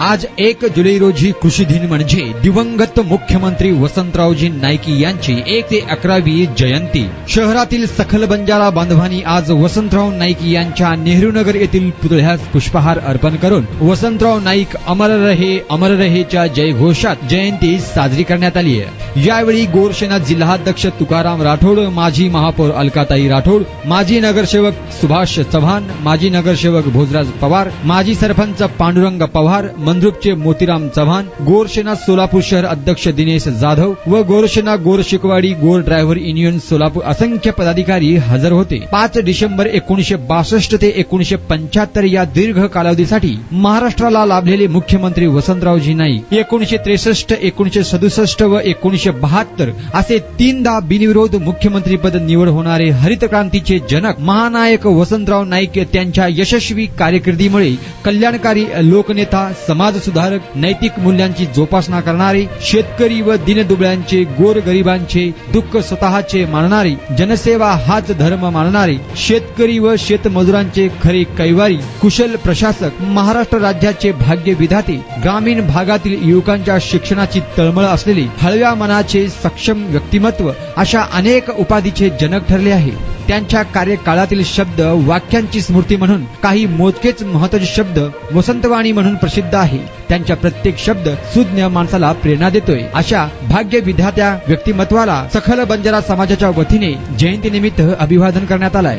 आज 1 जुलै रोजी कृषी दिन म्हणजे दिवंगत मुख्यमंत्री वसंतरावजी नाईक यांची 1 ते 11वी जयंती. शहरातील सखल बंजारा बांधवांनी आज वसंतराव नाईक यांच्या नेहरूनगर येथील पुतळ्यास पुष्पहार अर्पण करून वसंतराव नाईक अमर रहेच्या जयघोषात जयंती साजरी करण्यात आली आहे. यावेळी गोरसेना जिल्हाध्यक्ष तुकाराम राठोड, माजी महापौर अलकाताई राठोड, माजी नगरसेवक सुभाष चव्हाण, माजी नगरसेवक भोजराज पवार, माजी सरपंच पांडुरंग पवार, मंद्रुपचे मोतीराम चव्हाण, गोरसेना सोलापूर शहर अध्यक्ष दिनेश जाधव व गोरसेना गोर शिकवाडी गोर ड्रायव्हर युनियन सोलापूर असंख्य पदाधिकारी हजर होते. 5 डिसेंबर 1962 ते 1975 या दीर्घ कालावधीसाठी महाराष्ट्राला लाभलेले मुख्यमंत्री वसंतरावजी नाईक 1963, 1967 व 1972 असे 3दा बिनविरोध मुख्यमंत्रीपद निवड होणारे हरित क्रांतीचे जनक महानायक वसंतराव नाईक त्यांच्या यशस्वी कारकिर्दीमुळे कल्याणकारी लोकनेता, समाज सुधारक, नैतिक मूल्यांची जोपासना करणारे, शेतकरी व दीनदुबळ्यांचे, गोरगरिबांचे दुःख स्वतःचे मानणारे, जनसेवा हाच धर्म मानणारे, शेतकरी व शेतमजुरांचे खरे कैवारी, कुशल प्रशासक, महाराष्ट्र राज्याचे भाग्य विधाते, ग्रामीण भागातील युवकांच्या शिक्षणाची तळमळ असलेले, हळव्या मनाचे सक्षम व्यक्तिमत्व अशा अनेक उपाधीचे जनक ठरले आहे. त्यांच्या कार्यकाळातील शब्द वाक्यांची स्मृती म्हणून काही मोजकेच महत्त्वाचे शब्द वसंतवाणी म्हणून प्रसिद्ध आहे. त्यांच्या प्रत्येक शब्द सुज्ञ माणसाला प्रेरणा देतोय. अशा भाग्य विधात्या व्यक्तिमत्वाला सखल बंजारा समाजाच्या वतीने जयंतीनिमित्त अभिवादन करण्यात आलंय.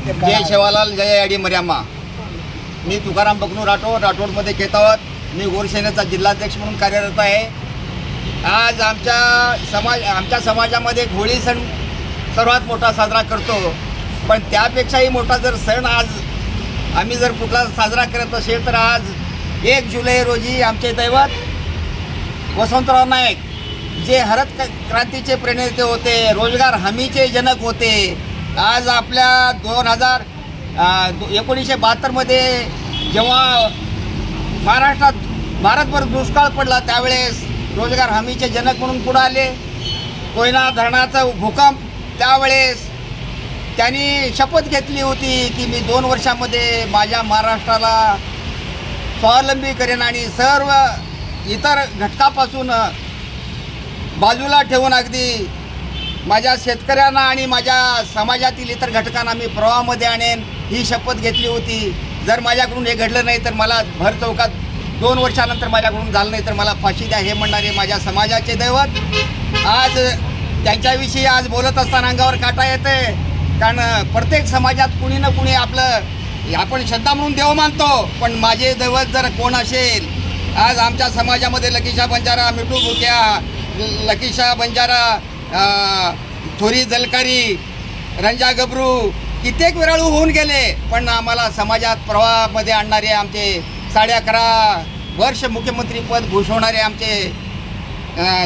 जय सेवालाल जय आडी मर्यामा. मी तुकाराम बकनू राठोडमध्ये केतावत. मी गोरसेनेचा जिल्हाध्यक्ष म्हणून कार्यरत आहे. आज आमच्या समाजामध्ये होळी सण सर्वात मोठा साजरा करतो, पण त्यापेक्षाही मोठा जर सण आज आम्ही जर कुठला साजरा करत असेल तर आज 1 जुलै रोजी आमचे दैवत वसंतराव नाईक जे हरित क्रांतीचे प्रणेते होते, रोजगार हमीचे जनक होते. आज आपल्या 1972 मध्ये जेव्हा भारतभर दुष्काळ पडला त्यावेळेस रोजगार हमीचे जनक म्हणून पुढे आले. कोयना धरणाचा भूकंप त्यावेळेस त्यांनी शपथ घेतली होती की मी 2 वर्षामध्ये माझ्या महाराष्ट्राला स्वावलंबी करेन आणि सर्व इतर घटकापासून बाजूला ठेवून अगदी माझ्या शेतकऱ्यांना आणि माझ्या समाजातील इतर घटकांना मी प्रवाहामध्ये आणेन ही शपथ घेतली होती. जर माझ्याकडून हे घडलं नाही तर मला भर चौकात 2 वर्षानंतर माझ्याकडून झालं नाही तर मला फाशी द्या हे म्हणणारे माझ्या समाजाचे दैवत. आज त्यांच्याविषयी आज बोलत असताना अंगावर काटा येते, कारण प्रत्येक समाजात कुणी ना कुणी आपण श्रद्धा म्हणून देव मानतो, पण माझे दैवत जर कोण असेल, आज आमच्या समाजामध्ये लकीशा बंजारा, मिठू भुक्या, लकीशा बंजारा, थोरी जलकारी, रंजा गबरू कित्येक वेळाळू होऊन गेले, पण आम्हाला समाजात प्रवाहामध्ये आणणारे आमचे 11.5 वर्ष मुख्यमंत्रीपद भूषवणारे आमचे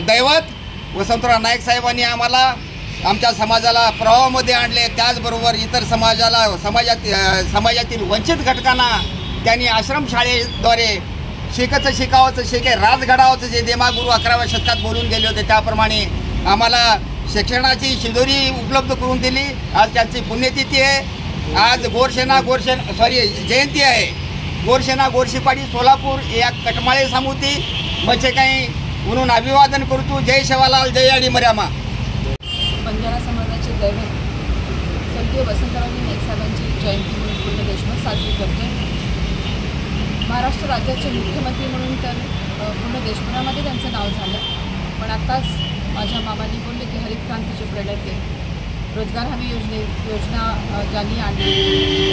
दैवत वसंतराव नाईक साहेबांनी आम्हाला आमच्या समाजाला प्रवाहामध्ये आणले. त्याचबरोबर इतर समाजातील वंचित घटकांना त्यांनी आश्रमशाळेद्वारे शिकावचं शिके राजघडावचं जे देमागुरू 11व्या शतकात बोलून गेले होते त्याप्रमाणे आम्हाला शिक्षणाची शिदोरी उपलब्ध करून दिली. आज त्यांची पुण्यतिथी आहे. आज जयंती आहे. गोरसेना गोरशिपाडी सोलापूर या कटमाळे सामुती मचे काही म्हणून अभिवादन करतो. जय सेवालाल जय आडी मर्यामा. बंजारा समाजाचे दैवत स्वर्गीय वसंतरावजी नाईक साहेबांची जयंती म्हणून पूर्ण देशभर साजरी करते. महाराष्ट्र राज्याचे मुख्यमंत्री म्हणून तर पूर्ण देशभरामध्ये त्यांचं नाव झालं, पण आत्ताच माझ्या मामांनी बोलले की हरित क्रांतीचे प्रणेते, रोजगार हमी योजना ज्यांनी आणली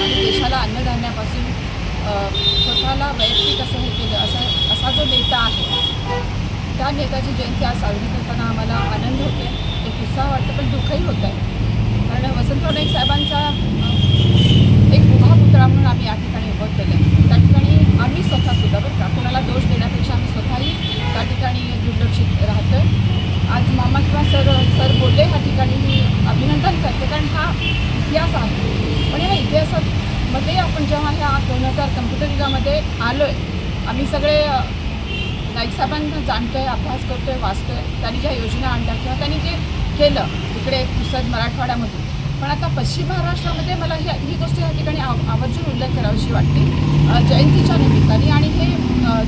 आणि देशाला अन्नधान्यापासून स्वतःला वैयक्तिक असं हे केलं असा जो नेता आहे, त्या नेत्याची जयंती आज साजरी करताना आम्हाला आनंद होते, एक उत्साह वाटतं, पण दुःखही होतं आहे. कारण वसंतराव नाईक साहेबांचा एक उभा पुतळा म्हणून आम्ही या ठिकाणी उभं केलं आहे. त्या ठिकाणी आम्ही स्वतःसुद्धा बरं का कोणाला दोष देण्यापेक्षा आम्ही स्वतःही त्या ठिकाणी दुर्लक्षित राहतो. आज मामा किंवा सर बोलले ह्या ठिकाणी मी अभिनंदन करते, कारण हा इतिहास आहे. पण या इतिहासामध्ये आपण जेव्हा ह्या 2000 कम्प्युटर युगामध्ये आलो आहे, आम्ही सगळे नाईक साहेबांना जाणतोय, अभ्यास करतोय, वाचतोय. त्यांनी ज्या योजना आणल्या किंवा त्यांनी जे केलं तिकडे पुसद मराठवाड्यामध्ये पण आता पश्चिम महाराष्ट्रामध्ये मला ही गोष्ट या ठिकाणी आवर्जून उल्लेख करावीशी वाटते जयंतीच्या निमित्ताने. आणि हे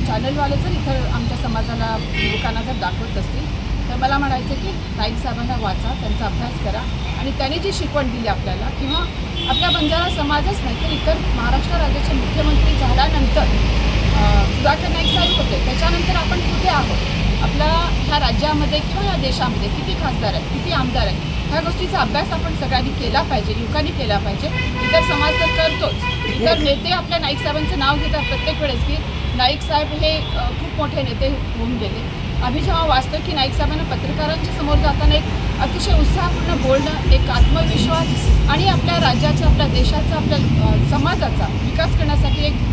चॅनलवाले जर इथं आमच्या समाजाला लोकांना जर दाखवत असतील तर मला म्हणायचं की नाईक साहेबांना वाचा, त्यांचा अभ्यास करा आणि त्यांनी जी शिकवण दिली आपल्याला किंवा आपल्या बंजारा समाजच नाही तर इतर महाराष्ट्र राज्याचे मुख्यमंत्री झाल्यानंतर सुधाकर नाईक साहेब होते, त्याच्यानंतर आपण कुठे आहोत, आपल्या ह्या राज्यामध्ये किंवा ह्या देशामध्ये किती खासदार आहेत, किती आमदार आहेत, ह्या गोष्टीचा अभ्यास आपण सगळ्यांनी केला पाहिजे, युवकांनी केला पाहिजे. इतर समाज तर करतोच, इतर नेते आपल्या नाईक साहेबांचं नाव घेतात प्रत्येक वेळेस की नाईक साहेब हे खूप मोठे नेते होऊन गेले. आम्ही जेव्हा वाचतो की नाईक साहेबांना पत्रकारांच्या समोर जाताना एक अतिशय उत्साहपूर्ण बोलणं, एक आत्मविश्वास आणि आपल्या राज्याचा, आपल्या देशाचा, आपल्या समाजाचा विकास करण्यासाठी एक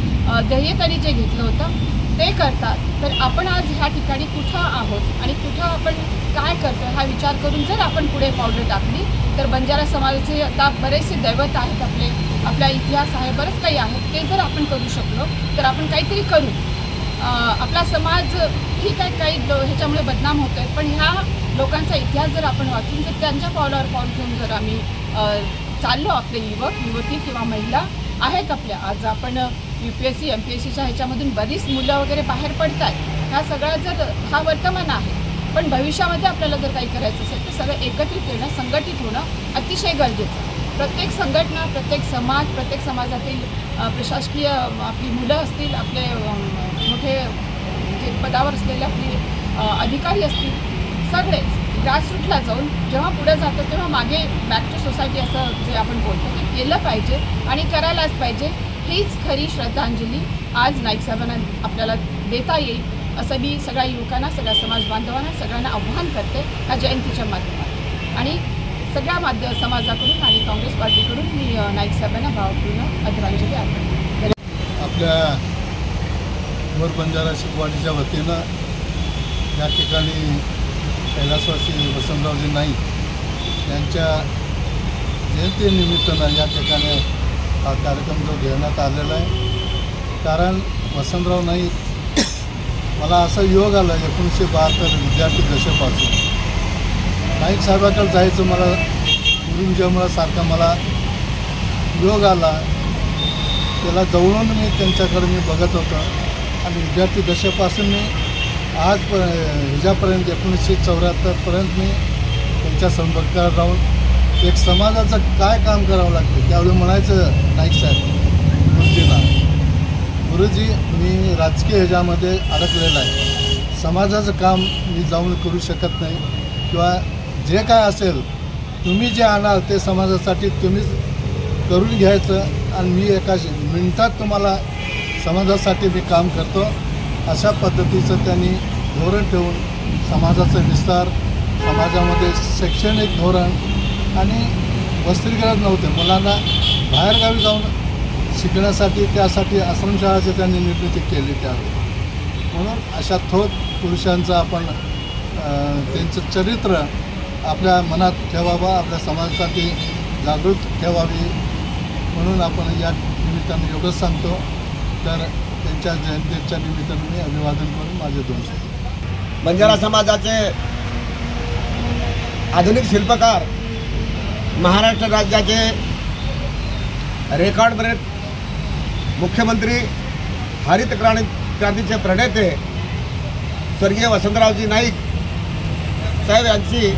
ध्येय त्यांनी जे घेतलं होतं ते करतात. तर आपण आज ह्या ठिकाणी कुठं आहोत आणि कुठं आपण काय करतो हा विचार करून जर आपण पुढे पावलं टाकली तर बंजारा समाजाचे आता बरेचसे दैवत आहेत, आपला इतिहास आहे, बरंच काही आहे, ते जर आपण करू शकलो तर आपण काहीतरी करू. आपला समाज ठीक आहे काही ह्याच्यामुळे बदनाम होतो आहे, पण ह्या लोकांचा इतिहास जर आपण वाचून जर त्यांच्या पावलावर पाऊल घेऊन जर आम्ही चाललो, आपले युवक युवती किंवा महिला आहेत आपल्या, आज आपण UPSC MPSCच्या ह्याच्यामधून बरीच मुलं वगैरे बाहेर पडत आहेत, ह्या सगळ्या जर हा वर्तमान आहे, पण भविष्यामध्ये आपल्याला जर काही करायचं असेल तर सगळं एकत्रित येणं, संघटित होणं अतिशय गरजेचं. प्रत्येक संघटना, प्रत्येक समाज, प्रत्येक समाजातील प्रशासकीय आपली मुलं असतील, आपले मोठे जे पदावर असलेले आपले अधिकारी असतील, सगळेच ग्रासरूटला जाऊन जेव्हा पुढे जातो तेव्हा मागे बॅक टू सोसायटी असं जे आपण बोलतो ते केलं पाहिजे आणि करायलाच पाहिजे. हीच खरी श्रद्धांजली आज नाईक साहेबांना आपल्याला देता येईल असं मी सगळ्या युवकांना, सगळ्या समाज बांधवांना, सगळ्यांना आव्हान करते ह्या जयंतीच्या माध्यमातून. आणि सगळ्या समाजाकडून आणि काँग्रेस पार्टीकडून मी नाईक साहेबांना भावपूर्ण आदरांजली अर्पण करते. आपल्या वर बंजारा शिकवाडीच्या वतीनं या ठिकाणी कैलासवासी वसंतरावजी नाईक यांच्या जयंतीनिमित्तानं या ठिकाणी हा कार्यक्रम जो घेण्यात आलेला आहे. कारण वसंतराव नाईक मला असा योग आला 1972 विद्यार्थी दशेपासून नाईक साहेबाकडे जायचं मला गुरुंच्यामुळं सारखा मला योग आला. त्याला जवळून मी त्यांच्याकडे मी बघत होतो आणि विद्यार्थी दशेपासून मी आज ह्याच्यापर्यंत 1974पर्यंत मी त्यांच्या संपर्कात राहून एक समाजाचं काय काम करावं लागतं त्यावेळी म्हणायचं नाईक साहेब गुरुजींना, गुरुजी मी राजकीय ह्याच्यामध्ये अडकलेलं आहे, समाजाचं काम मी जाऊन करू शकत नाही किंवा जे काय असेल तुम्ही जे आणाल ते समाजासाठी तुम्हीच करून घ्यायचं आणि मी एका मिनिटात तुम्हाला समाजासाठी मी काम करतो अशा पद्धतीचं त्यांनी धोरण ठेवून समाजाचा विस्तार, समाजामध्ये शैक्षणिक धोरण आणि वस्त्रीकरण नव्हते, मुलांना बाहेरगावी जाऊन शिकण्यासाठी त्यासाठी आश्रमशाळाची त्यांनी निर्मिती केली त्यावेळी. म्हणून अशा थोर पुरुषांचं आपण त्यांचं चरित्र आपल्या मनात ठेवावं, आपल्या समाजासाठी जागृत ठेवावी म्हणून आपण या निमित्तानं एवढंच सांगतो. तर त्यांच्या जयंतीच्या निमित्तानं मी अभिवादन करून माझे 2 शब्द. बंजारा समाजाचे आधुनिक शिल्पकार, महाराष्ट्र राज्याचे रेकॉर्ड ब्रेक मुख्यमंत्री, हरित क्रांतीचे प्रणेते स्वर्गीय वसंतरावजी नाईक साहेब यांची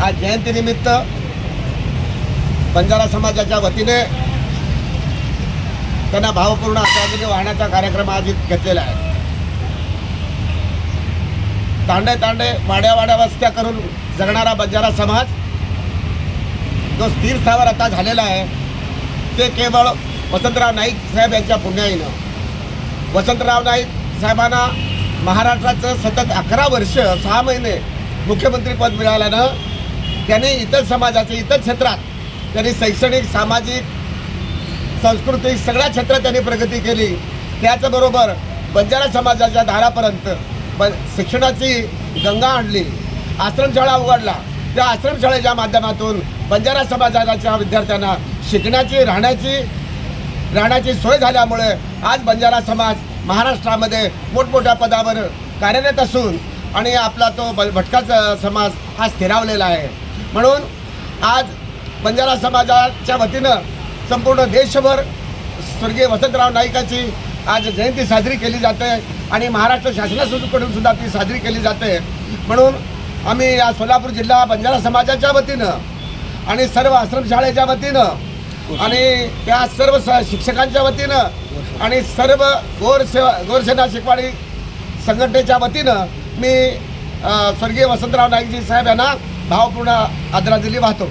आज जयंतीनिमित्त बंजारा समाजाच्या वतीने त्यांना भावपूर्ण आदरांजली वाहण्याचा कार्यक्रम आज घेतलेला आहे. तांडे तांडे वाड्या वस्त्या करून जगणारा बंजारा समाज जो स्थिर स्थावर आता झालेला आहे ते केवळ वसंतराव नाईक साहेब यांच्या पुण्याईनं. वसंतराव नाईक साहेबांना महाराष्ट्राचं सतत 11 वर्ष 6 महिने मुख्यमंत्रीपद मिळाल्यानं त्यांनी इतर समाजाचे इतर क्षेत्रात त्यांनी शैक्षणिक, सामाजिक, सांस्कृतिक सगळ्या क्षेत्रात त्यांनी प्रगती केली. त्याचबरोबर बंजारा समाजाच्या दारापर्यंत शिक्षणाची गंगा आणली, आश्रमशाळा उघडला. त्या आश्रमशाळेच्या माध्यमातून बंजारा समाजाच्या विद्यार्थ्यांना शिकण्याची, राहण्याची सोय झाल्यामुळे आज बंजारा समाज महाराष्ट्रामध्ये मोठमोठ्या पदावर कार्यरत असून आणि आपला तो भटका समाज हा स्थिरावलेला आहे. म्हणून आज बंजारा समाजाच्या वतीनं संपूर्ण देशभर स्वर्गीय वसंतराव नाईकाची आज जयंती साजरी केली जाते आणि महाराष्ट्र शासनाकडून सुद्धा ती साजरी केली जाते. म्हणून आम्ही या सोलापूर जिल्हा बंजारा समाजाच्या वतीनं आणि सर्व आश्रमशाळेच्या वतीनं आणि त्या सर्व शिक्षकांच्या वतीनं आणि सर्व गोरसेना शिकवाडी संघटनेच्या वतीनं मी स्वर्गीय वसंतराव नाईकजी साहेब यांना भावपूर्ण आदरांजली वाहतो.